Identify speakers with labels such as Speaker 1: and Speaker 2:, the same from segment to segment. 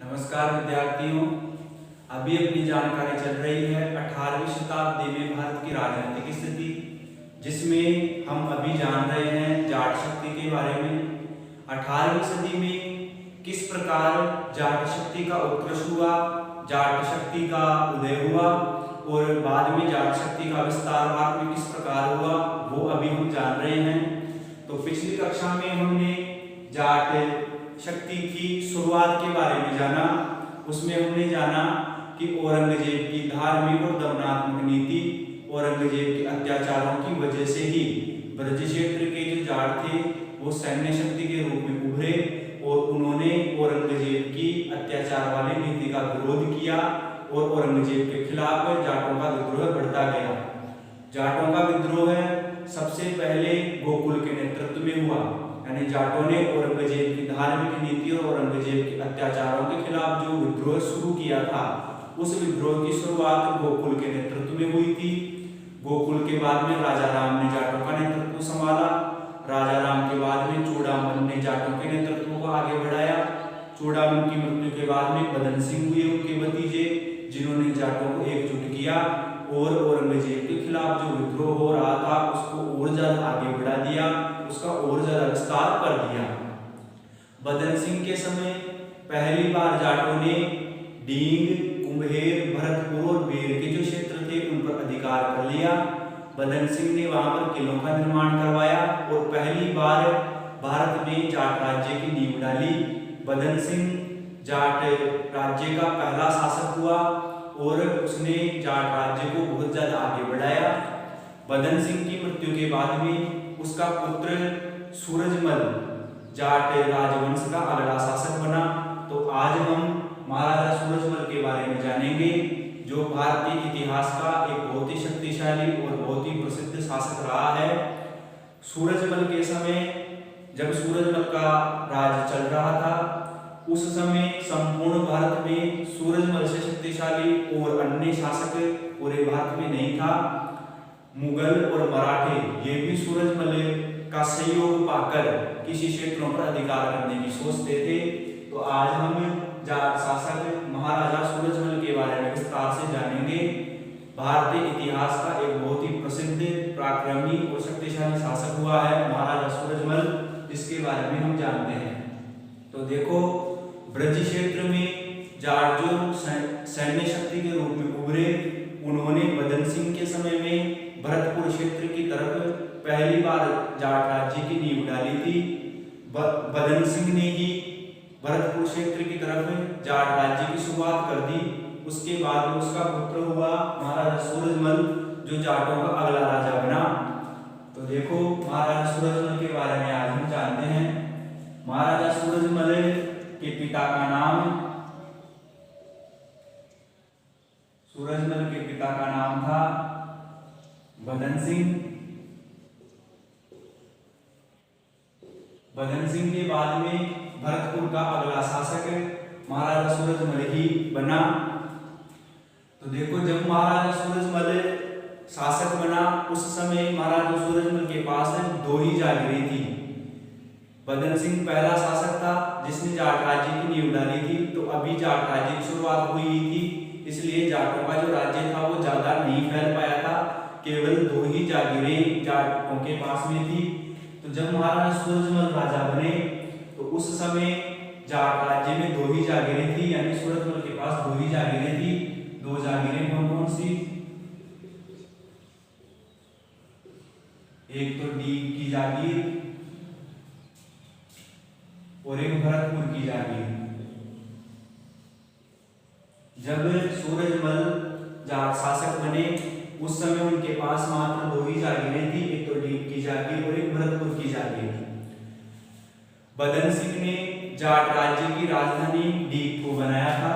Speaker 1: नमस्कार विद्यार्थियों, अभी अपनी जानकारी चल रही है 18वीं शताब्दी में भारत की राजनीतिक स्थिति, जिसमें हम अभी जान रहे हैं जाट शक्ति के बारे में। 18वीं सदी में किस प्रकार जाट शक्ति का उत्कर्ष हुआ, जाट शक्ति का उदय हुआ और बाद में जाट शक्ति का विस्तार भारत में किस प्रकार हुआ, वो अभी हम जान रहे हैं। तो पिछली कक्षा में हमने जाट शक्ति की शुरुआत के बारे में जाना। उसमें हमने जाना कि औरंगजेब की धार्मिक और दमनात्मक नीति, औरंगजेब के अत्याचारों की वजह से ही ब्रज क्षेत्र के जो जाट थे वो सैन्य शक्ति के रूप में उभरे और उन्होंने औरंगजेब की अत्याचार वाली नीति का विरोध किया और औरंगजेब के खिलाफ जाटों का विद्रोह बढ़ता गया। जाटों का विद्रोह सबसे पहले गोकुल के नेतृत्व में हुआ, यानी जाटों ने औरंगजेब की धार्मिक नीति और औरंगजेब के अत्याचारों के खिलाफ जो विद्रोह शुरू किया था, उस विद्रोह की शुरुआत गोकुल के नेतृत्व में हुई थी। गोकुल के बाद में राजा राम ने जाटों का नेतृत्व संभाला। राजा राम के बाद में चूड़ामन ने जाटों के नेतृत्व को आगे बढ़ाया। चूड़ामन की मृत्यु के बाद में बदन सिंह हुए उनके भतीजे, जिन्होंने जाटों को एकजुट किया और औरंगजेब के खिलाफ जो विद्रोह हो रहा था उसको और ज्यादा आगे बढ़ा दिया, उसका और ज्यादा विस्तार कर दिया। बदन सिंह के समय पहली बार जाटों ने डींग, कुम्हेर, भरतपुर और बेर के जो क्षेत्र थे उन पर अधिकार कर लिया। बदन सिंह ने वहां पर किलों का निर्माण करवाया और पहली बार भारत में जाट राज्य की नींव डाली। बदन सिंह जाट राज्य का पहला शासक हुआ और उसने जाट राज्य को बहुत ज्यादा आगे बढ़ाया। बदन सिंह की मृत्यु के बाद में उसका पुत्र सूरजमल जाट राजवंश का अगला शासक बना। तो आज हम महाराजा सूरजमल के बारे में जानेंगे, जो भारतीय इतिहास का एक बहुत ही शक्तिशाली और बहुत ही प्रसिद्ध शासक रहा है। सूरजमल के समय, जब सूरजमल का राज चल रहा था, उस समय संपूर्ण भारत में सूरजमल से शक्तिशाली और अन्य शासक पूरे भारत में नहीं था। मुगल और मराठे ये भी सूरजमल का सहयोग पाकर किसी क्षेत्रों पर अधिकार करने की सोचते थे। तो आज हम जाट शासक महाराजा सूरजमल के बारे में विस्तार से जानेंगे। भारतीय इतिहास का एक बहुत ही प्रसिद्ध, पराक्रमी और शक्तिशाली शासक हुआ है महाराजा सूरजमल, जिसके बारे में हम जानते हैं। तो देखो, ब्रज क्षेत्र में जाट जो सैन्य शक्ति के रूप में उभरे, उन्होंने बदन सिंह के समय में भरतपुर क्षेत्र की तरफ पहली बार जाट राज्य की नींव डाली थी। बदन सिंह ने ही भरतपुर क्षेत्र की तरफ जाट राज्य की शुरुआत कर दी। उसके बाद में उसका पुत्र हुआ महाराजा सूरजमल, जो जाटों का अगला राजा बना। तो देखो, महाराजा सूरजमल के बारे में आज हम जानते हैं। महाराजा सूरजमल के पिता का नाम, सूरजमल के पिता का नाम था बदन सिंह। बदन सिंह के बाद में भरतपुर का अगला शासक महाराजा सूरजमल ही बना। तो देखो, जब महाराजा सूरजमल शासक बना, उस समय महाराजा सूरजमल के पास दो ही जागीरें थी। बदन सिंह पहला शासक था जिसने जाट राज्य की नींव डाली थी। तो अभी जाट राज्य की शुरुआत हुई थी, इसलिए जाटों का जो राज्य था वो ज्यादा नहीं फैल पाया था। केवल दो ही जागीरें जाटों के पास में थी। तो जब महाराजा सूरजमल राजा बने, तो उस समय जाट राज्य में दो ही जागीरें थी, यानी सूरजमल के पास दो ही जागीरें थी। दो जागीरें कौन कौन सी? एक तो डीग की जागीर और एक भरतपुर की जागीर। जब सूरजमल जाट शासक बने, उस समय उनके पास मात्र दो ही जागीरें थी, एक तो डीग की जागीर और एक भरतपुर की जागीर। बदन सिंह ने जाट राज्य की राजधानी डीग को बनाया था,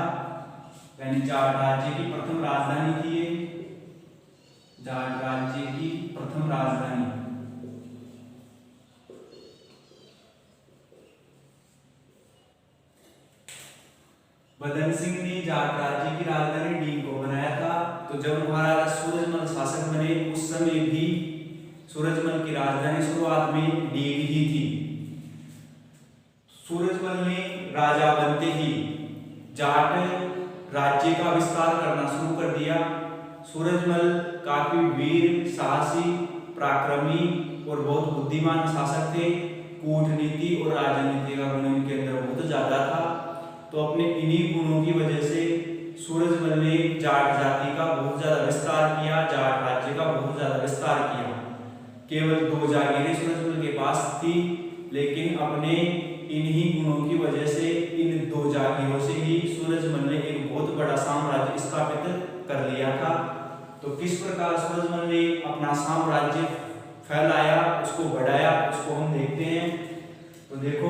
Speaker 1: यानी जाट राज्य की प्रथम राजधानी थी ये, जाट राज्य की प्रथम राजधानी। बदन सिंह ने जाट राज्य की राजधानी डींग को बनाया था। तो जब महाराजा सूरजमल शासक बने, उस समय भी सूरजमल की राजधानी शुरुआत में डींग ही थी। सूरजमल ने राजा बनते ही जाट राज्य का विस्तार करना शुरू कर दिया। सूरजमल काफी वीर, साहसी, पराक्रमी और बहुत बुद्धिमान शासक थे। कूटनीति और राजनीति का गुण इनके अंदर बहुत ज्यादा था। तो अपने इन्हीं गुणों की वजह से सूरजमल ने जाट जाति का बहुत ज्यादा विस्तार किया, जाट राज्य का बहुत ज्यादा विस्तार किया। केवल 2 जागीरें सूरजमल के पास थी, लेकिन अपने इन्हीं गुणों की वजह से इन 2 जागीरों से ही सूरजमल ने एक बहुत बड़ा साम्राज्य स्थापित कर लिया था। तो किस प्रकार सूरजमल ने अपना साम्राज्य फैलाया, उसको बढ़ाया, उसको हम देखते हैं। तो देखो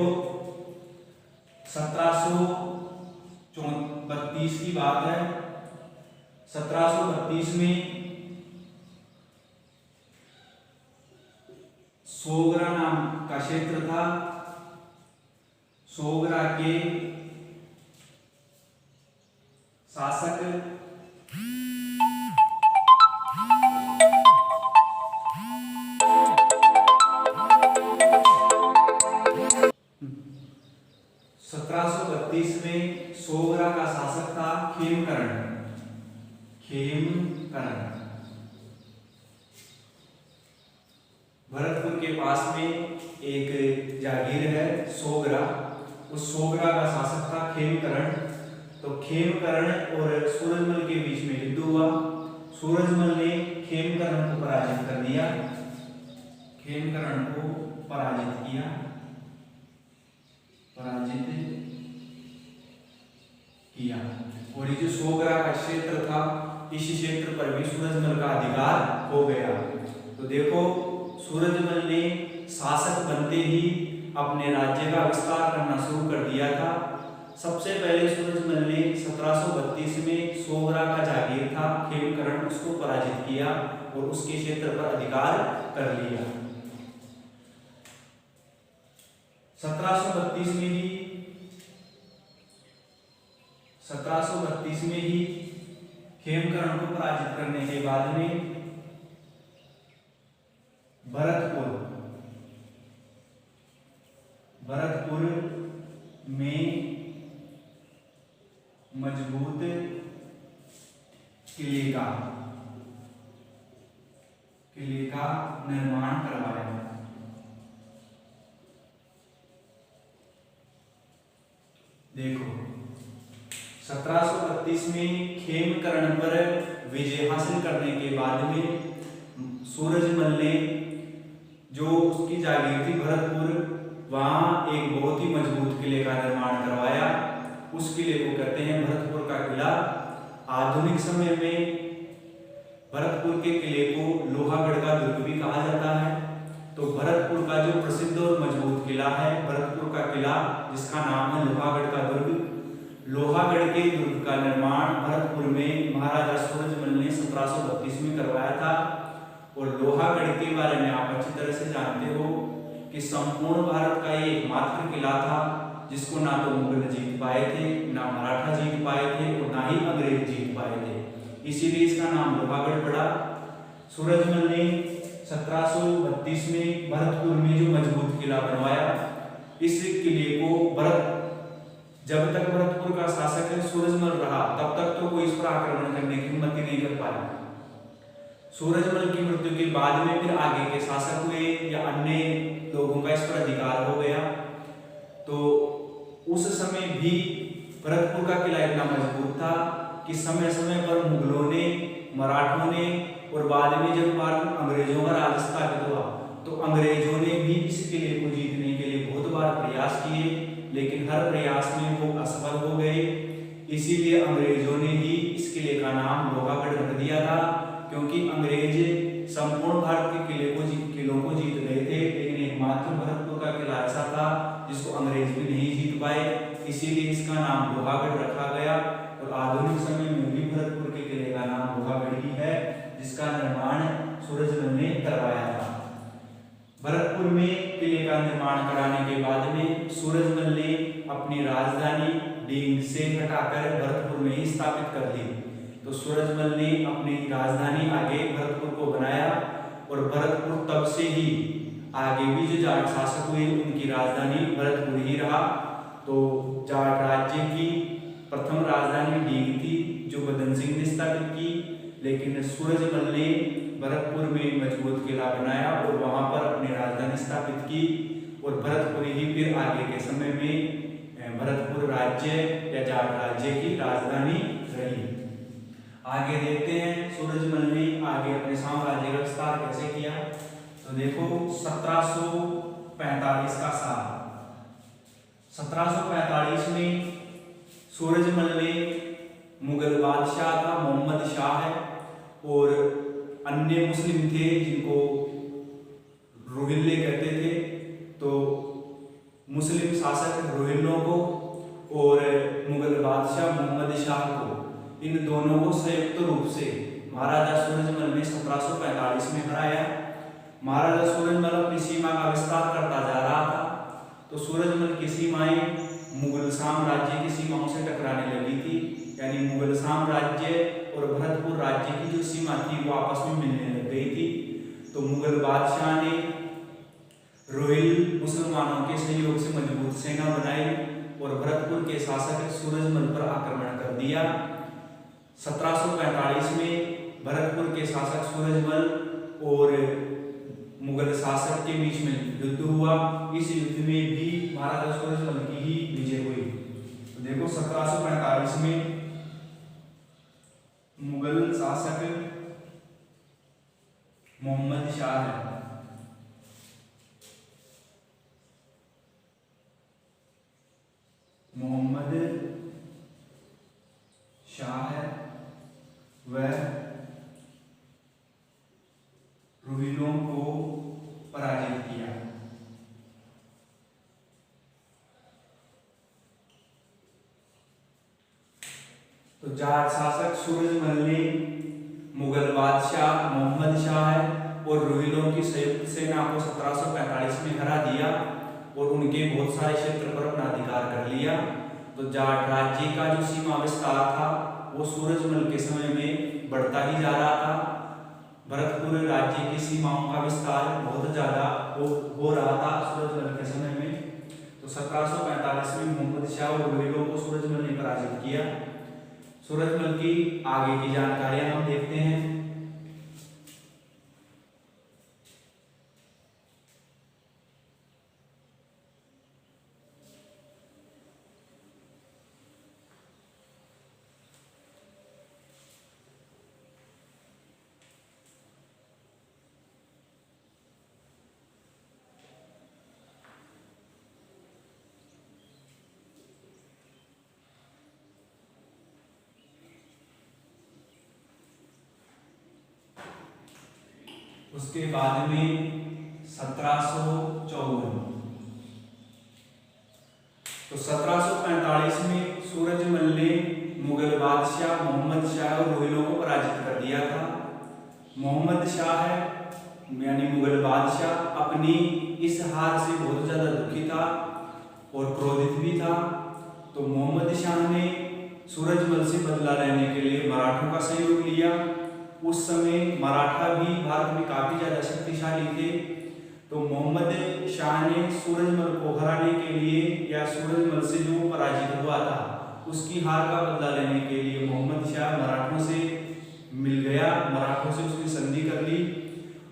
Speaker 1: 1732 की बात है। 1732 में सोगरा नाम का क्षेत्र था। सोगरा के शासक में सोगरा का शासक था खेमकरण। भरतपुर के पास में एक जागीर है सोगरा, उस सोगरा का शासक था खेमकरण। तो खेमकरण और सूरजमल के बीच में युद्ध हुआ। सूरजमल ने खेमकरण को पराजित कर दिया, खेमकरण को पराजित किया, और ये जो सोगरा का क्षेत्र था, इस क्षेत्र पर भी सूरजमल का अधिकार हो गया। तो देखो सूरजमल ने शासक बनते ही अपने राज्य का विस्तार करना शुरू कर दिया था। सबसे पहले सूरजमल ने 1732 में सोगरा का जागीर था खेमकरण, उसको पराजित किया और उसके क्षेत्र पर अधिकार कर लिया। 1732 में ही खेमकरण को पराजित करने के बाद में भरतपुर में मजबूत किले का निर्माण करवाया। देखो 1732 में खेमकरण पर विजय हासिल करने के बाद में सूरजमल ने जो उसकी जागीर थी भरतपुर, वहां एक बहुत ही मजबूत किले का निर्माण करवाया। उस किले को कहते हैं भरतपुर का किला। आधुनिक समय में भरतपुर के किले को लोहागढ़ का दुर्ग भी कहा जाता है। तो भरतपुर का जो प्रसिद्ध और मजबूत किला है भरतपुर का किला, जिसका नाम है लोहागढ़ का दुर्ग, लोहागढ़ के दुर्ग का निर्माण भरतपुर में महाराजा सूरजमल ने 1732 में करवाया था। और लोहागढ़ के बारे में आप अच्छी तरह से जानते हो कि संपूर्ण भारत का ये एकमात्र किला था जिसको ना तो मुगल जीत पाए थे, ना मराठा जीत पाए थे और ना ही अंग्रेज जीत पाए थे, इसीलिए इसका नाम लोहागढ़ पड़ा। सूरजमल ने 1732 में भरतपुर में जो मजबूत किला बनवाया, इस किले को जब तक भरतपुर का शासक सूरजमल रहा तब तक तो कोई इस पर आक्रमण करने की हिम्मत नहीं कर पाया। सूरजमल की मृत्यु के बाद में फिर आगे के शासक हुए या अन्य लोगों का इस पर अधिकार हो गया। तो उस समय भी भरतपुर का किला इतना मजबूत था कि समय समय पर मुगलों ने, मराठों ने और बाद में जब अंग्रेजों का राज स्थापित हुआ तो अंग्रेजों ने भी इस किले को जीतने के लिए बहुत बार प्रयास किए, लेकिन हर प्रयास में वो असफल हो गए। इसीलिए अंग्रेजों ने ही इस किले का नाम लोहागढ़ रख दिया था, क्योंकि अंग्रेज संपूर्ण भारत के किलों को जीत गए थे, लेकिन एकमात्र भरतपुर का किला ऐसा था जिसको अंग्रेज भी नहीं जीत पाए, इसीलिए इसका नाम लोहागढ़ रखा गया। और आधुनिक समय में भी भरतपुर के किले का नाम लोहागढ़ ही है, जिसका निर्माण सूरजमल ने करवाया था। भरतपुर में किले का निर्माण कराने के बाद में सूरजमल ने अपनी राजधानी डींग से हटाकर भरतपुर में ही स्थापित कर दी। तो सूरजमल ने अपनी राजधानी आगे भरतपुर को बनाया और भरतपुर तब से ही आगे भी जो जाट शासक हुए उनकी राजधानी भरतपुर ही रहा। तो जाट राज्य की प्रथम राजधानी डीग थी जो बदन सिंह ने स्थापित की, लेकिन सूरजमल ने भरतपुर में मजबूत किला बनाया और वहां पर अपनी राजधानी स्थापित की और भरतपुर ही फिर आगे के समय में भरतपुर राज्य या जाट राज्य की राजधानी रही। आगे देखते हैं सूरजमल ने आगे अपने साम्राज्य का विस्तार कैसे किया। तो देखो 1745 का साल, 1745 में सूरजमल ने मुगल बादशाह था मोहम्मद शाह है और अन्य मुस्लिम थे जिनको रोहिल्ले कहते थे, तो मुस्लिम शासक रोहिल्लों को और मुगल बादशाह मोहम्मद शाह को, इन दोनों को संयुक्त रूप से महाराजा सूरजमल ने 1745 में हराया। महाराजा सूरजमल अपनी सीमा का विस्तार करता जा रहा था, तो सूरजमल की सीमाएं मुगल साम्राज्य की सीमाओं से टकराने लगी थी, यानी मुगल साम्राज्य और भरतपुर राज्य की जो सीमा थी वो आपस में मिलने लग गई थी। तो मुगल बादशाह ने रोहिल मुसलमानों के सहयोग से मजबूत सेना बनाई और भरतपुर के शासक सूरजमल पर आक्रमण कर दिया। 1745 में भरतपुर के शासक सूरजमल और मुगल शासक के बीच में युद्ध हुआ। इस युद्ध में भी महाराजा सूरजमल की ही विजय हुई। तो देखो 1745 में मुगल शासक मोहम्मद शाह है, मोहम्मद शाह है, वह रोहिलों को पराजित किया। तो जाट शासक सूरजमल ने मुगल बादशाह मोहम्मद शाह है और रोहिलों की संयुक्त सेना को 1745 में हरा दिया और उनके बहुत सारे क्षेत्र पर अपना अधिकार कर लिया। तो जाट राज्य का जो सीमा विस्तार था वो सूरजमल के समय में बढ़ता ही जा रहा था। भरतपुर राज्य की सीमाओं का विस्तार बहुत ज्यादा हो रहा था सूरजमल के समय में। तो 1745 में मोहम्मद शाह और रोहिलों को सूरजमल ने पराजित किया। सूरजमल की आगे की जानकारियां हम देखते हैं। उसके बाद में 1754, तो 1745 में सूरजमल ने मुगल बादशाह मोहम्मद शाह और रोहिलों को पराजित कर दिया था। मोहम्मद शाह है यानी मुगल बादशाह अपनी इस हार से बहुत ज्यादा दुखी था और क्रोधित भी था। तो मोहम्मद शाह ने सूरजमल से बदला लेने के लिए मराठों का सहयोग लिया। उस समय मराठा भी भारत में काफी ज्यादा शक्तिशाली थे। तो मोहम्मद शाह ने सूरजमल को हराने के लिए या सूरजमल से जो पराजित हुआ था उसकी हार का बदला लेने के लिए मोहम्मद शाह मराठों से मिल गया, मराठों से उसने संधि कर ली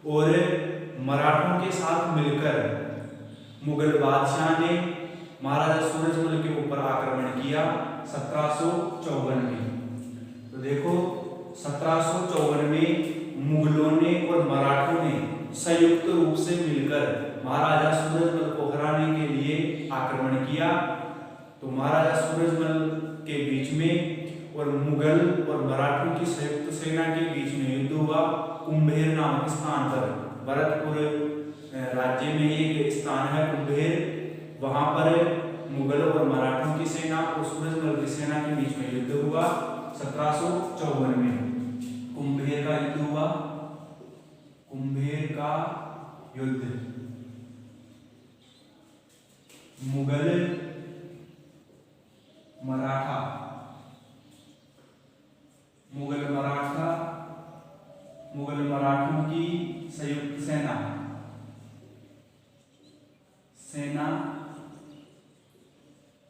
Speaker 1: और मराठों के साथ मिलकर मुगल बादशाह ने महाराजा सूरजमल के ऊपर आक्रमण किया 1754 में। तो देखो 1754 में मुगलों ने और मराठों ने संयुक्त रूप से मिलकर महाराजा सूरजमल को हराने के लिए आक्रमण किया। तो महाराजा सूरजमल के बीच में और मुगल और मराठों की संयुक्त सेना के बीच में युद्ध हुआ। कुंभेर नामक स्थान पर, भरतपुर राज्य में एक स्थान है कुंभेर, वहां पर मुगल और मराठों की सेना और सूरजमल की सेना के बीच में युद्ध हुआ 1754 में। कुंभेर का युद्ध हुआ, कुंभेर का युद्ध मुगल मराठा, मुगल मराठों की संयुक्त सेना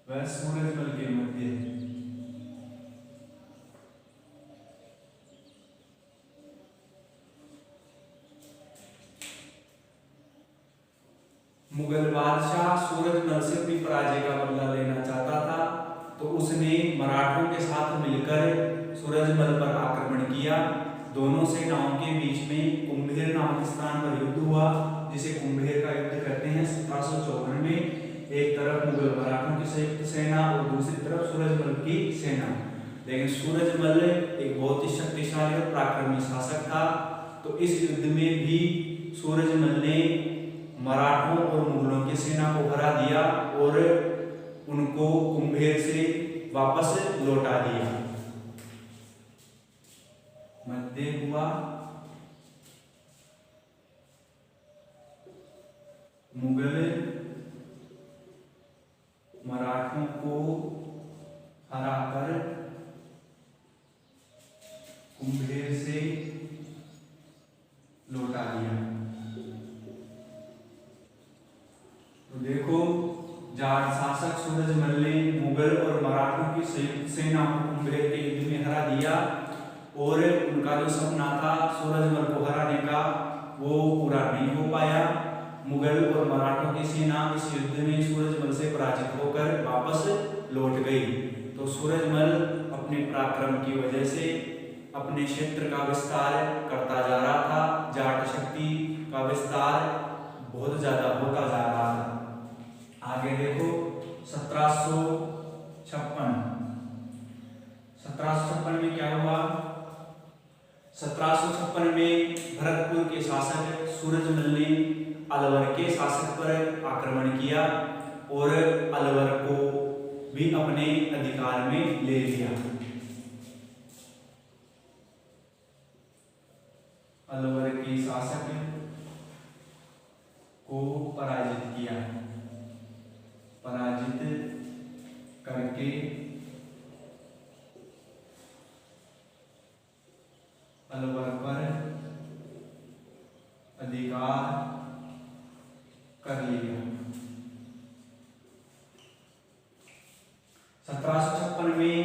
Speaker 1: व सूरजमल के मध्य मुगल बादशाह सूरजमल से अपनी पराजय का बदला लेना चाहता था, तो उसने मराठों के साथ मिलकर सूरजमल पर आक्रमण किया। दोनों सेनाओं के बीच में कुंभेर नामक स्थान पर युद्ध हुआ, जिसे कुंभेर का युद्ध कहते हैं। 1754 में एक तरफ मुगल मराठों की संयुक्त सेना और दूसरी तरफ सूरजमल की सेना। लेकिन सूरजमल एक बहुत ही शक्तिशाली और पराक्रमी शासक था, तो इस युद्ध में भी सूरजमल ने मराठों और मुगलों की सेना को हरा दिया और उनको कुंभेर से वापस लौटा दिया। मध्य हुआ मुगल मराठों को हराकर कुंभेर से लौटा दिया। तो देखो, जाट शासक सूरजमल ने मुगल और मराठों की संयुक्त सेना को कुंभेर के युद्ध में हरा दिया और उनका जो सपना था सूरजमल को हराने का, वो पूरा नहीं हो पाया। मुगल और मराठों की सेना इस युद्ध में सूरजमल से पराजित होकर वापस लौट गई। तो सूरजमल अपने पराक्रम की वजह से अपने क्षेत्र का विस्तार करता जा रहा था। जाट शक्ति का विस्तार बहुत ज्यादा होता जा रहा था। आगे देखो, 1756 में क्या हुआ? 1756 में भरतपुर के शासक सूरजमल ने अलवर के शासक पर आक्रमण किया और अलवर को भी अपने अधिकार में ले लिया। अलवर के शासक को पराजित किया, पराजित करके अलवर पर अधिकार कर लिया। 1756 में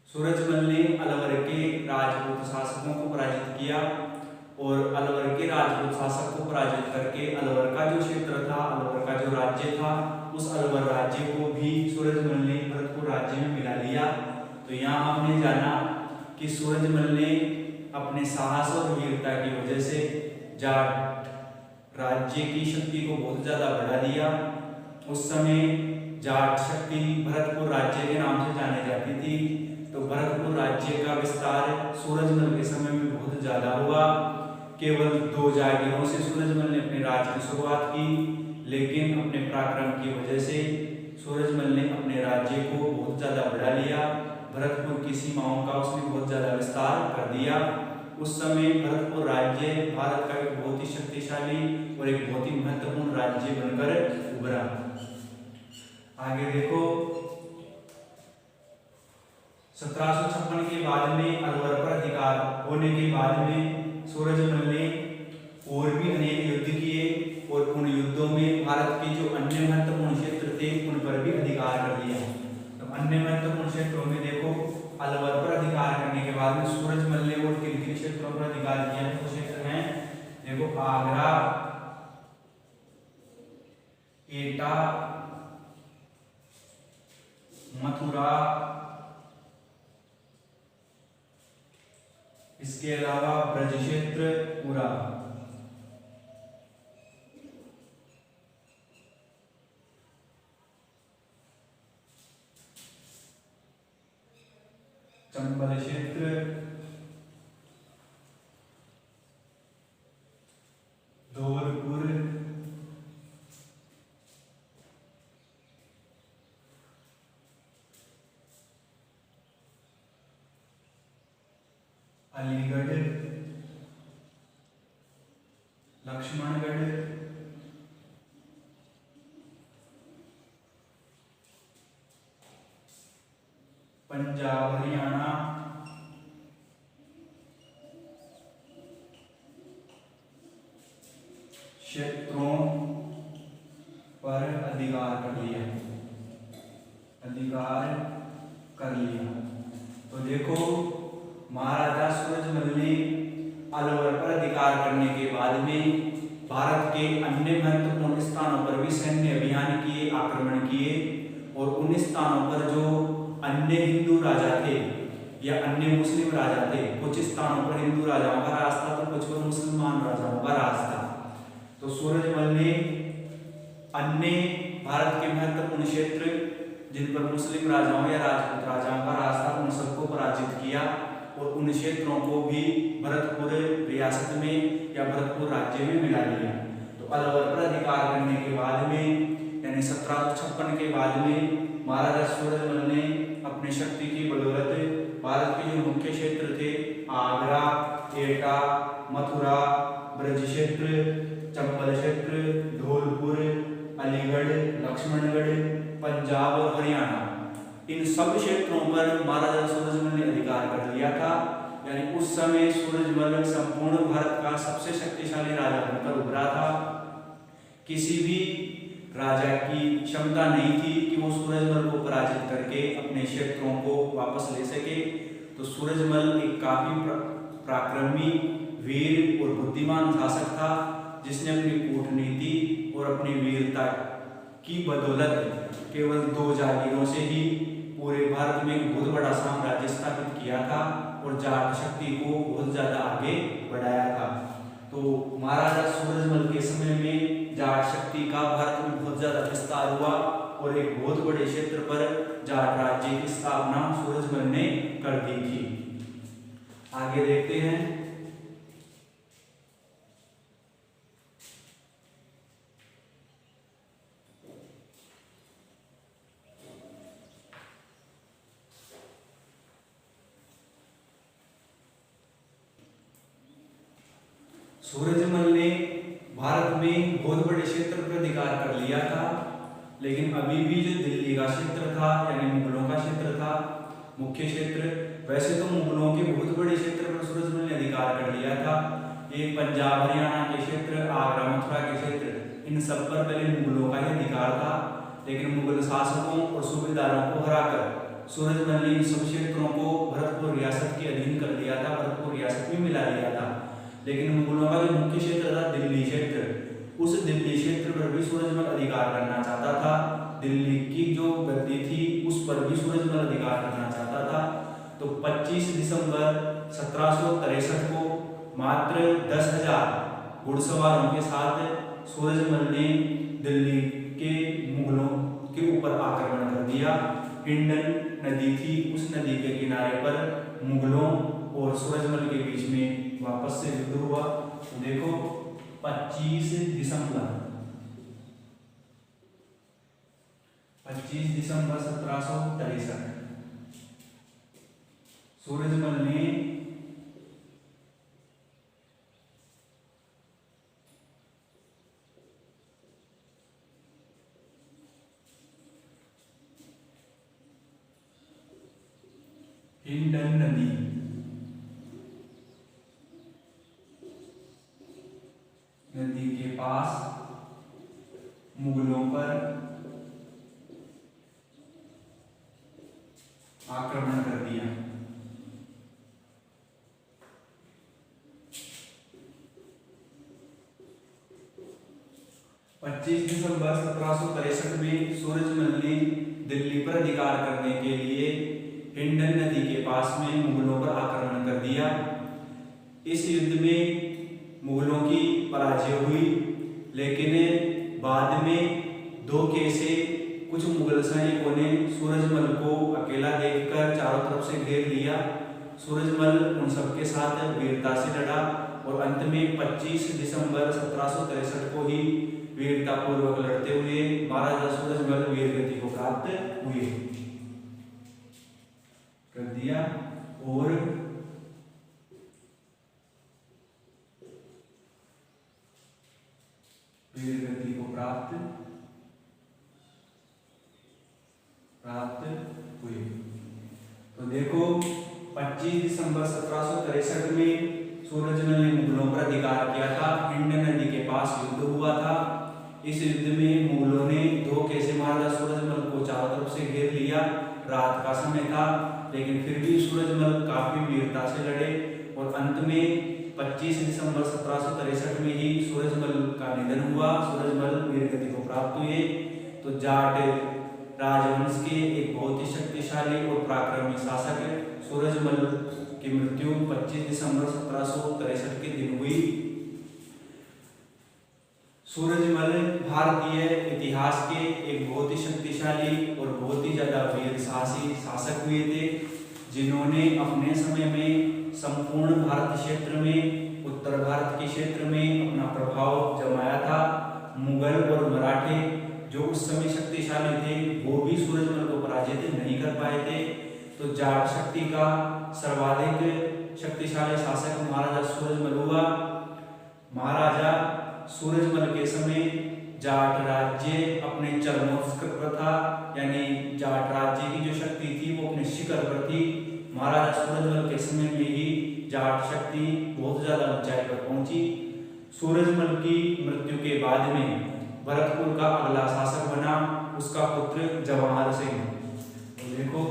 Speaker 1: सूरजमल ने अलवर के राजपूत शासकों को पराजित किया और अलवर के राजपूत शासक को पराजित करके अलवर का जो क्षेत्र था, अलवर का जो राज्य था, उस अलवर राज्य को भी सूरजमल ने भरतपुर राज्य में मिला लिया। तो यहाँ हमने जाना कि सूरजमल ने अपने साहस और वीरता की वजह से जाट राज्य की शक्ति को बहुत ज्यादा बढ़ा दिया। उस समय जाट शक्ति भरतपुर राज्य के नाम से जानी जाती थी। तो भरतपुर राज्य का विस्तार सूरजमल के समय में बहुत ज्यादा हुआ। केवल 2 जागीरों से सूरजमल ने अपने राज्य की शुरुआत की, लेकिन अपने पराक्रम की वजह से सूरजमल ने अपने राज्य को बहुत ज्यादा बढ़ा लिया। भरतपुर की सीमाओं का उसने बहुत ज्यादा विस्तार कर दिया। उस समय भरतपुर राज्य भारत का एक बहुत ही शक्तिशाली और एक बहुत ही महत्वपूर्ण राज्य बनकर उभरा। आगे देखो, 1756 के बाद में अलवर पर अधिकार होने के बाद में सूरजमल ने और भी अनेक युद्ध किए और उन युद्धों में भारत के जो अन्य महत्वपूर्ण क्षेत्र थे उन पर भी अधिकार कर लिया। तो अन्य महत्वपूर्ण क्षेत्रों में देखो, अलवर पर अधिकार करने के बाद में सूरजमल ने और किन किन क्षेत्रों पर अधिकार किया? तो क्षेत्र हैं, देखो, आगरा, एटा, मथुरा, इसके अलावा ब्रज क्षेत्र पूरा, चंबल क्षेत्र, धौलपुर, अलीगढ़, लक्ष्मणगढ़, पंजाब हरियाणा, क्षेत्रों पर अधिकार कर लिया, अधिकार कर लिया। तो देखो, महाराजा सूरजमल ने अलवर पर अधिकार करने के बाद में भारत के अन्य महत्वपूर्ण और उन स्थानों पर जो अन्य हिंदू राजा थे या अन्य मुस्लिम राजा थे, कुछ स्थानों पर हिंदू राजाओं का राज था तो कुछ पर मुसलमान राजाओं का राज था। तो सूरजमल ने अन्य भारत के महत्वपूर्ण क्षेत्र जिन पर मुस्लिम राजाओं या राजपूत राजाओं का राज था उन सबको पराजित किया और उन क्षेत्रों को भी भरतपुर रियासत में या भरतपुर राज्य में मिला लिया। तो अलवर पर अधिकार करने के बाद में यानी 1756 के बाद में महाराजा सूरजमल ने अपनी शक्ति की बदौलत भारत के जो मुख्य क्षेत्र थे आगरा, एटा, मथुरा, ब्रज क्षेत्र, चंबल क्षेत्र, धौलपुर, अलीगढ़, लक्ष्मणगढ़, पंजाब और हरियाणा, इन सब क्षेत्रों पर महाराजा सूरजमल ने अधिकार कर लिया था। यानी उस समय सूरजमल संपूर्ण भारत का सबसे शक्तिशाली राजा बनकर उभरा था। किसी भी राजा की क्षमता नहीं थी कि वो सूरजमल को पराजित करके अपने क्षेत्रों को वापस ले सके। तो सूरजमल एक काफी पराक्रमी, वीर और बुद्धिमान शासक था जिसने अपनी कूटनीति और अपनी वीरता की बदौलत केवल 2 जागीरों से ही पूरे भारत में एक बहुत बड़ा साम्राज्य स्थापित किया था और जाट शक्ति को बहुत ज्यादा आगे बढ़ाया था। तो महाराजा सूरजमल के समय में जाट शक्ति का भारत में बहुत ज्यादा विस्तार हुआ और एक बहुत बड़े क्षेत्र पर जाट राज्य की स्थापना सूरजमल ने कर दी थी। आगे देखते हैं। सूरजमल ने भारत में बहुत बड़े क्षेत्र पर अधिकार कर लिया था, लेकिन अभी भी जो दिल्ली का क्षेत्र था यानी मुगलों का क्षेत्र था, मुख्य क्षेत्र, वैसे तो मुगलों के बहुत बड़े क्षेत्र पर सूरजमल ने अधिकार कर लिया था। ये पंजाब हरियाणा के क्षेत्र, आगरा मथुरा के क्षेत्र, इन सब पर पहले मुगलों का ही अधिकार था, लेकिन मुगल शासकों और सूबेदारों को हराकर सूरजमल ने इन सब क्षेत्रों को भरतपुर रियासत के अधीन कर लिया था, भरतपुर रियासत में मिला लिया था। लेकिन मुगलों का जो मुख्य क्षेत्र था दिल्ली क्षेत्र, उस दिल्ली क्षेत्र पर भी सूरजमल अधिकार करना चाहता था। दिल्ली की जो गद्दी थी उस पर भी सूरजमल अधिकार करना चाहता था। तो 25 दिसंबर 1763 को मात्र 10,000 घुड़सवारों के साथ सूरजमल ने दिल्ली के मुगलों के ऊपर आक्रमण कर दिया। हिंडन नदी थी, उस नदी के किनारे पर मुगलों और सूरजमल के बीच में वापस से युद्ध हुआ। तो देखो 25 दिसंबर 1763 सूरजमल ने हिंडन नदी के पास मुगलों पर आक्रमण कर दिया। दिसंबर 1763 में सूरजमल ने दिल्ली पर अधिकार करने के लिए हिंडन नदी के पास में मुगलों पर आक्रमण कर दिया। इस युद्ध में मुगलों की पराजय हुई, लेकिन बाद में धोखे से कुछ मुगल सैनिकों ने सूरजमल को अकेला देखकर चारों तरफ से घेर लिया। सूरजमल उन सबके साथ वीरता से लड़ा और अंत में 25 दिसंबर 1763 को ही वीरता पूर्वक लड़ते हुए महाराजा सूरजमल वीरगति को प्राप्त हुए कर दिया और वीरगति को प्राप्त हुए। तो देखो 25 दिसंबर 1763 में सूरजमल ने मुगलों पर अधिकार किया था। हिंडन नदी के पास युद्ध हुआ था। इस युद्ध में मुगलों ने धोखे से महाराजा सूरजमल को चारों तरफ से घेर लिया। रात का समय था, लेकिन फिर भी सूरजमल काफी वीरता से लड़े और अंत में 25 दिसंबर 1763 में ही सूरजमल का निधन हुआ। सूरजमल वीरगति को प्राप्त हुए। तो जाट राजवंश के एक बहुत ही शक्तिशाली और पराक्रमी शासक सूरजमल की मृत्यु 25 दिसंबर 1763 के दिन हुई। सूरजमल भारतीय इतिहास के एक बहुत ही शक्तिशाली और बहुत ही ज्यादा वीर साहसी शासक हुए थे, जिन्होंने अपने समय में संपूर्ण भारत क्षेत्र में, उत्तर भारत के क्षेत्र में अपना प्रभाव जमाया था। मुगल और मराठे जो उस समय शक्तिशाली थे वो भी सूरजमल को पराजित नहीं कर पाए थे। तो जाट शक्ति का सर्वाधिक शक्तिशाली शासक महाराजा सूरजमल हुआ। महाराजा सूरजमल के समय जाट राज्य अपने चरमोत्कर्ष पर था, यानी जाट राज्य की जो शक्ति थी वो अपने शिखर पर थी। महाराजा सूरजमल के समय में ही जाट शक्ति बहुत ज्यादा ऊंचाई पर पहुंची। सूरजमल की मृत्यु के बाद में भरतपुर का अगला शासक बना उसका पुत्र जवाहर सिंह। तो देखो,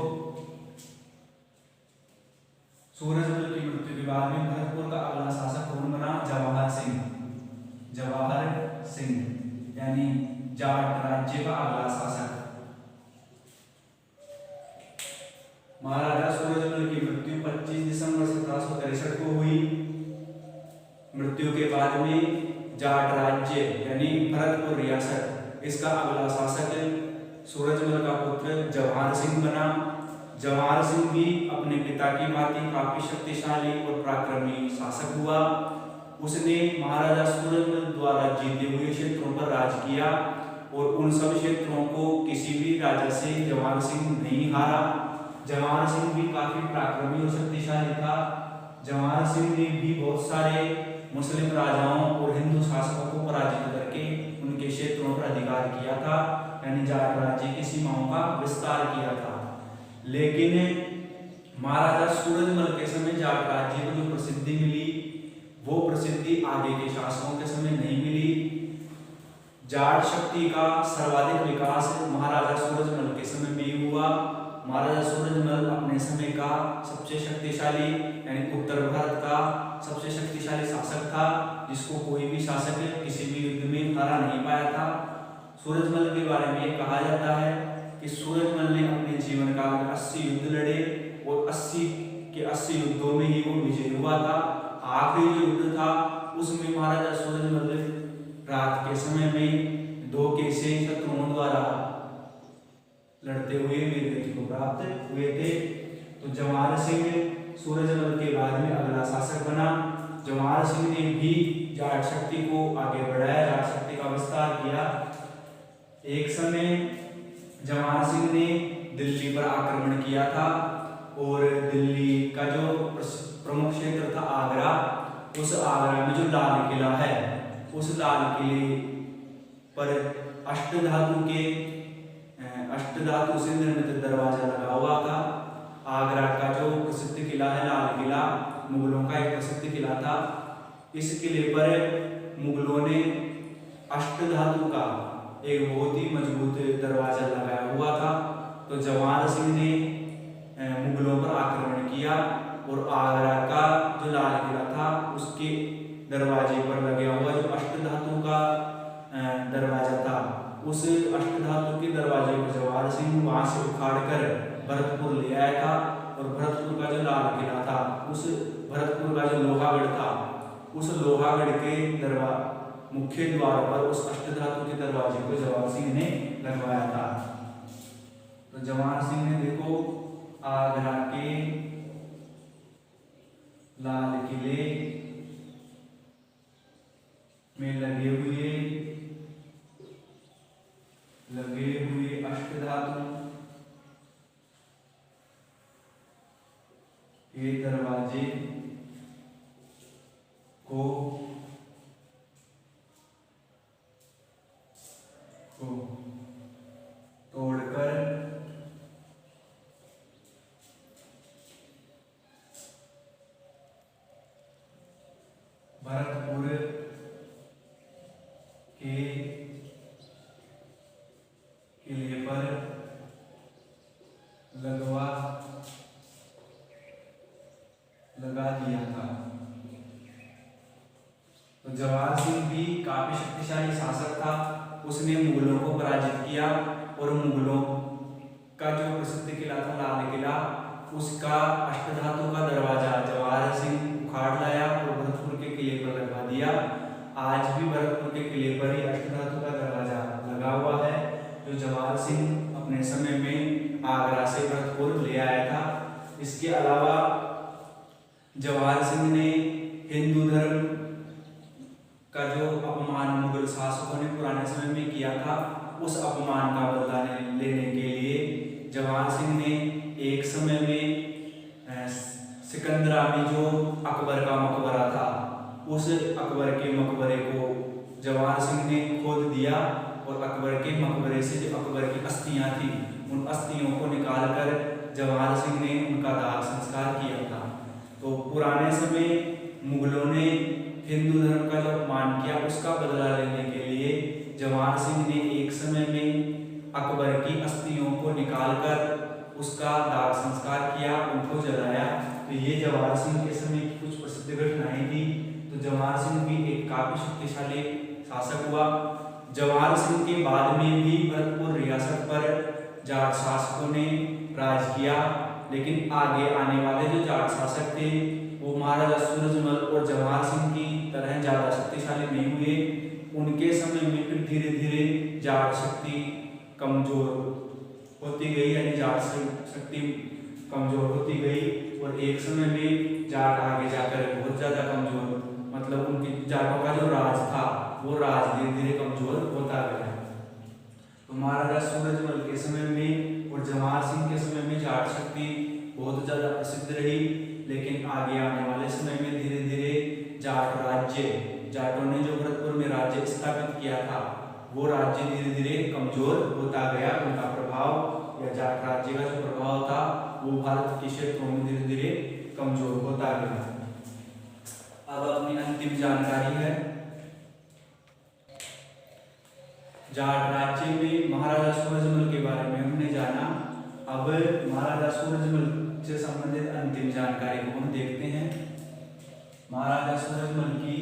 Speaker 1: सूरजमल की मृत्यु के बाद में भरतपुर का अगला शासक कौन बना? जवाहर सिंह। जवाहर सिंह यानी जाट राज्य का अगला शासक। महाराजा सूरजमल की मृत्यु 25 दिसंबर 1763 को हुई। मृत्यु के बाद में जाट राज्य यानी भरतपुर रियासत, इसका अगला शासक सूरजमल का पुत्र जवाहर सिंह बना। जवाहर सिंह भी अपने पिता की भांति काफी शक्तिशाली और पराक्रमी शासक हुआ। उसने महाराजा सूरजमल द्वारा जीते हुए क्षेत्रों पर राज किया और उन सब क्षेत्रों को किसी भी राजा से जवाहर सिंह नहीं हारा। जवाहर सिंह भी काफी पराक्रमी और शक्तिशाली था। जवाहर सिंह ने भी बहुत सारे मुस्लिम राजाओं और हिंदू शासकों को पराजित करके उनके क्षेत्रों पर अधिकार किया था, यानी जाट राज्य की सीमाओं का विस्तार किया था। लेकिन महाराजा सूरजमल के समय जाट राज्य को जो प्रसिद्धि मिली वो प्रसिद्धि आगे के शासकों के समय नहीं मिली। जाट शक्ति का सर्वाधिक विकास महाराजा सूरजमल के समय में ही हुआ। महाराजा सूरजमल अपने समय का सबसे शक्तिशाली यानी उत्तर भारत का सबसे शक्तिशाली शासक था, जिसको कोई भी शासक किसी भी युद्ध में हरा नहीं पाया था। सूरजमल के बारे में कहा जाता है कि सूरजमल ने अपने जीवन काल में 80 युद्ध लड़े और 80 के 80 युद्धों में ही वो विजयी हुआ था। आखिरी जो युद्ध था उसमें महाराजा सूरजमल रात के समय में धोखे से शत्रुओं द्वारा लड़ते हुए वीरगति को प्राप्त हुए थे। तो जवाहर सिंह सूरजमल के बाद में अगला शासक बना। जवाहर सिंह ने भी जाट शक्ति को आगे बढ़ाया, जाट शक्ति का विस्तार किया। एक समय जवाहर सिंह ने दिल्ली पर आक्रमण किया था और दिल्ली का जो प्रमुख क्षेत्र था आगरा, उस आगरा में जो लाल किला है उस लाल किले पर अष्टधातु से निर्मित दरवाजा लगा हुआ था। आगरा का जो प्रसिद्ध किला है लाल किला, मुगलों का एक प्रसिद्ध किला था। इस किले पर मुगलों ने अष्टधातु का एक बहुत ही मजबूत दरवाजा लगाया हुआ था। तो जवाहर सिंह ने मुगलों पर आक्रमण किया और आगरा का जो लाल किला था उसके दरवाजे पर लगा हुआ जो अष्टधातु का दरवाजा था, उस अष्टधातु के दरवाजे को जवाहर सिंह वहां से उखाड़कर भरतपुर ले आया था। और भरतपुर का जो लाल किला था, उस भरतपुर का जो लोहागढ़ था, उस लोहागढ़ के मुख्य द्वार पर उस अष्टधातु के दरवाजे को जवाहर सिंह ने लगवाया था। तो जवाहर सिंह ने देखो आगरा के लाल किले में लगे हुए अष्टधातु के दरवाजे को तोड़कर भरतपुर के किले पर लगा दिया था। तो जवाहर सिंह भी काफी शक्तिशाली शासक था। उसने मुगलों को पराजित किया और मुगलों निकला उसका अष्टधातु का दरवाजा जवाहर सिंह उखाड़ लाया और भरतपुर के किले पर लगवा दिया। आज भी भरतपुर के किले पर ही अष्टधातु का दरवाजा लगा हुआ है, जो जवाहर सिंह अपने समय में आगरा से भरतपुर ले आया था। इसके अलावा जवाहर सिंह ने हिंदू धर्म का जो अपमान मुगल शासकों ने पुराने समय में किया था, उस अपमान का बदला लेने के लिए जवाहर सिंह ने एक समय में सिकंदरा में जो अकबर का मकबरा था, उस अकबर के मकबरे को जवाहर सिंह ने खोद दिया और अकबर के मकबरे से जो अकबर की अस्थियां थी, उन अस्थियों को निकालकर जवाहर सिंह ने उनका दाह संस्कार किया था। तो पुराने समय मुगलों ने हिंदू धर्म का जो अपमान किया, उसका बदला लेने के लिए जवाहर सिंह ने एक समय में अकबर की अस्थियों को निकालकर उसका दाह संस्कार किया, उनको जलाया। तो ये जवाहर सिंह के समय की कुछ प्रसिद्ध घटनाएं थी। तो जवाहर सिंह भी एक काफी शक्तिशाली शासक हुआ। जवाहर सिंह के बाद में भी भरतपुर रियासत पर जाट शासकों ने राज किया, लेकिन आगे आने वाले जो जाट शासक थे वो महाराजा सूरजमल और जवाहर सिंह की तरह ज्यादा शक्तिशाली नहीं हुए। उनके समय में फिर धीरे धीरे जाट शक्ति कमजोर होती गई, यानी जाट शक्ति कमजोर होती गई और एक समय में जाट आगे जाकर बहुत ज्यादा कमजोर, मतलब उनकी जाटों का जो राज था वो राज धीरे धीरे कमजोर होता गया। तो महाराजा सूरजमल के समय में और जवाहर सिंह के समय में जाट शक्ति बहुत ज्यादा प्रसिद्ध रही, लेकिन आगे आने वाले समय में धीरे धीरे जाट राज्य, जाटों ने जो भरतपुर में राज्य स्थापित किया था, वो राज्य धीरे धीरे कमजोर होता गया। उनका प्रभाव या जाट राज्य का जो प्रभाव था वो भारत के क्षेत्रों में धीरे धीरे कमजोर होता गया। अब अपनी अंतिम जानकारी है, जाट राज्य में महाराजा सूरजमल के बारे में हमने जाना। अब महाराजा सूरजमल से संबंधित अंतिम जानकारी को हम देखते हैं। महाराजा सूरजमल की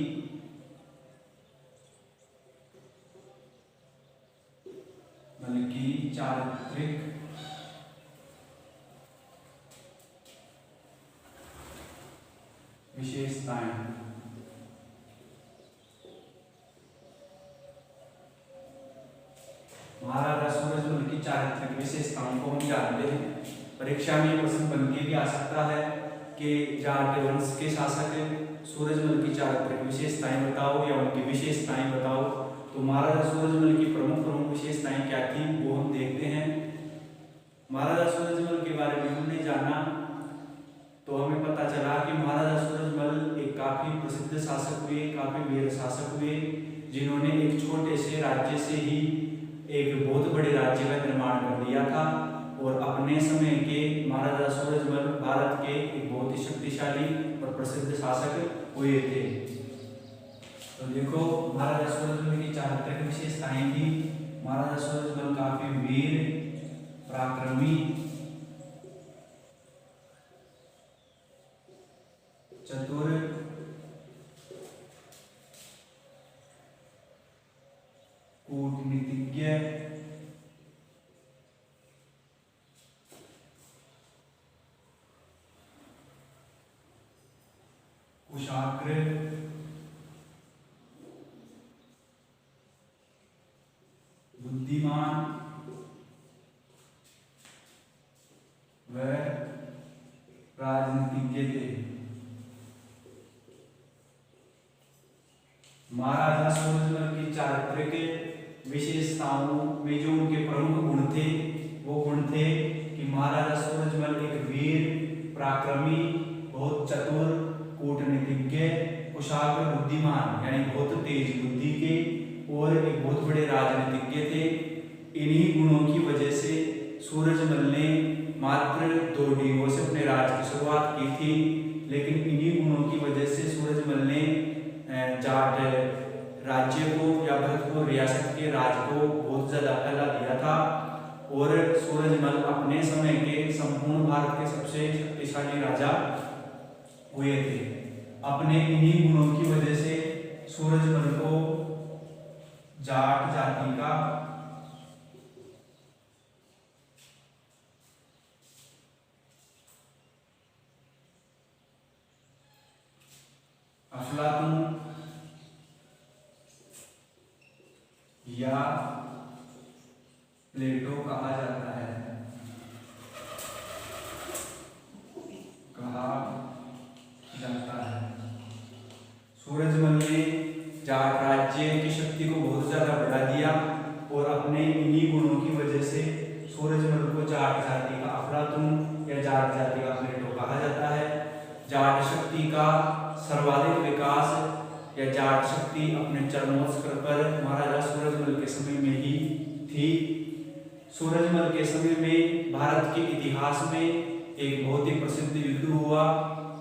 Speaker 1: चारित्रिक विशेषताएं। महाराजा सूरजमल की चारित्रिक विशेषताओं को हम जानते हैं। परीक्षा में प्रश्न बन के भी आ सकता है कि जाट वंश के शासक सूरजमल की चारित्रिक विशेषताएं बताओ या उनकी विशेषताएं बताओ। तो महाराजा सूरजमल की प्रमुख विशेषताएं क्या थी वो हम देखते हैं। महाराजा सूरजमल के बारे में हमने जाना तो हमें पता चला कि महाराजा सूरजमल एक काफी प्रसिद्ध शासक हुए, काफी वीर शासक हुए, जिन्होंने एक छोटे से राज्य से ही एक बहुत बड़े राज्य का निर्माण कर दिया था और अपने समय के महाराजा सूरजमल भारत के एक बहुत ही शक्तिशाली और प्रसिद्ध शासक हुए थे। तो देखो महाराजा सूरजमल की चारित्रिक विशेषताएं थी। महाराजा सूरजमल काफी वीर, पराक्रमी, चतुर, कूटनीतिज्ञ, कुशाग्र, बुद्धिमान व राजनीतिज्ञ थे। महाराजा सूरजमल की चारित्रिक विशेषताओं में जो उनके प्रमुख गुण थे वो गुण थे कि महाराजा सूरजमल एक वीर, पराक्रमी, बहुत चतुर, कूटनीतिज्ञ, कुशाग्र, बुद्धिमान यानी बहुत तेज बुद्धि के और एक बहुत बड़े राजनीतिज्ञ थे। इन्हीं गुणों की वजह से सूरजमल ने मात्र 2 डींगों से अपने राज्य की शुरुआत की थी, लेकिन इन्हीं गुणों की वजह से सूरजमल ने जाट राज्य को या भरतपुर रियासत के राज को बहुत ज्यादा फैला दिया था और सूरजमल अपने समय के संपूर्ण भारत के सबसे शक्तिशाली राजा हुए थे। अपने इन्हीं गुणों की वजह से सूरजमल को जाट जाति का अफलातून या प्लेटो कहा जाता है। सूरजमल ने जाट राज्य की शक्ति को बहुत ज्यादा बढ़ा दिया और अपने इन्हीं गुणों की वजह से सूरजमल को जाट जाति का अफलातून या जाट जाति का प्लेटो कहा जाता है। जाट शक्ति का सर्वाधिक विकास या जाट शक्ति अपने चरमोत्कर्ष पर महाराजा सूरजमल के समय में ही थी। सूरजमल के समय में भारत के इतिहास में एक बहुत ही प्रसिद्ध युद्ध हुआ।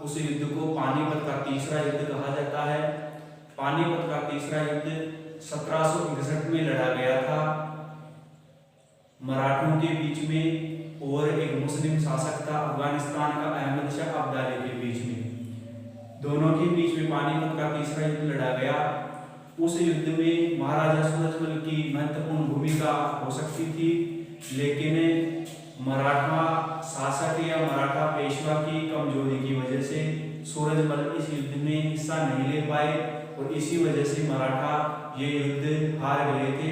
Speaker 1: उस युद्ध को पानीपत का तीसरा युद्ध कहा जाता है। पानीपत का तीसरा युद्ध 1761 में लड़ा गया था मराठों के बीच में और एक मुस्लिम शासक था अफगानिस्तान का अहमद शाह अब्दाली के बीच में। दोनों के बीच में पानीपत का तीसरा युद्ध लड़ा गया। उस युद्ध में महाराजा सूरजमल की महत्वपूर्ण भूमिका हो सकती थी, लेकिन मराठा शासक या मराठा पेशवा की कमजोरी की वजह से सूरजमल इस युद्ध में हिस्सा नहीं ले पाए और इसी वजह से मराठा ये युद्ध हार गए थे।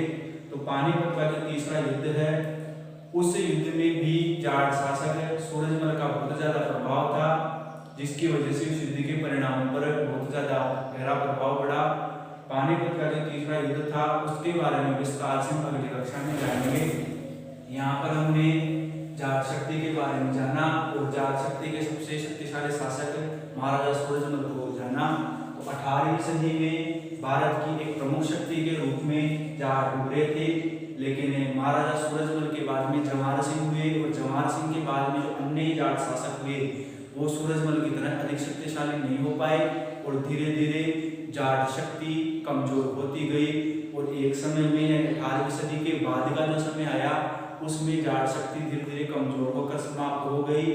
Speaker 1: तो पानीपत का जो तीसरा युद्ध है उस युद्ध में भी जाट शासक सूरजमल का बहुत ज्यादा प्रभाव था, जिसकी वजह से उस युद्ध के परिणामों पर बहुत ज्यादा गहरा प्रभाव पड़ा। पानीपत का जो तीसरा युद्ध था उसके बारे में विस्तार से हम अगली कक्षा में जानेंगे। यहाँ पर हमने जाट शक्ति के बारे में जाना और जाट शक्ति के सबसे शक्तिशाली शासक महाराजा सूरजमल को जाना। तो 18वीं सदी में भारत की एक प्रमुख शक्ति के रूप में जाट उभरे थे, लेकिन महाराजा सूरजमल के बाद में जवाहर सिंह हुए और जवाहर सिंह के बाद में जो अन्य जाट शासक हुए वो सूरजमल की तरह अधिक शक्तिशाली नहीं हो पाए और धीरे धीरे जाट शक्ति कमजोर होती गई। और एक समय में 18वीं सदी के बाद का जो समय आया उसमें जाट शक्ति धीरे धीरे कमजोर होकर समाप्त हो गई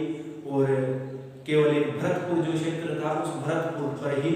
Speaker 1: और केवल एक भरतपुर जो क्षेत्र था उस भरतपुर पर ही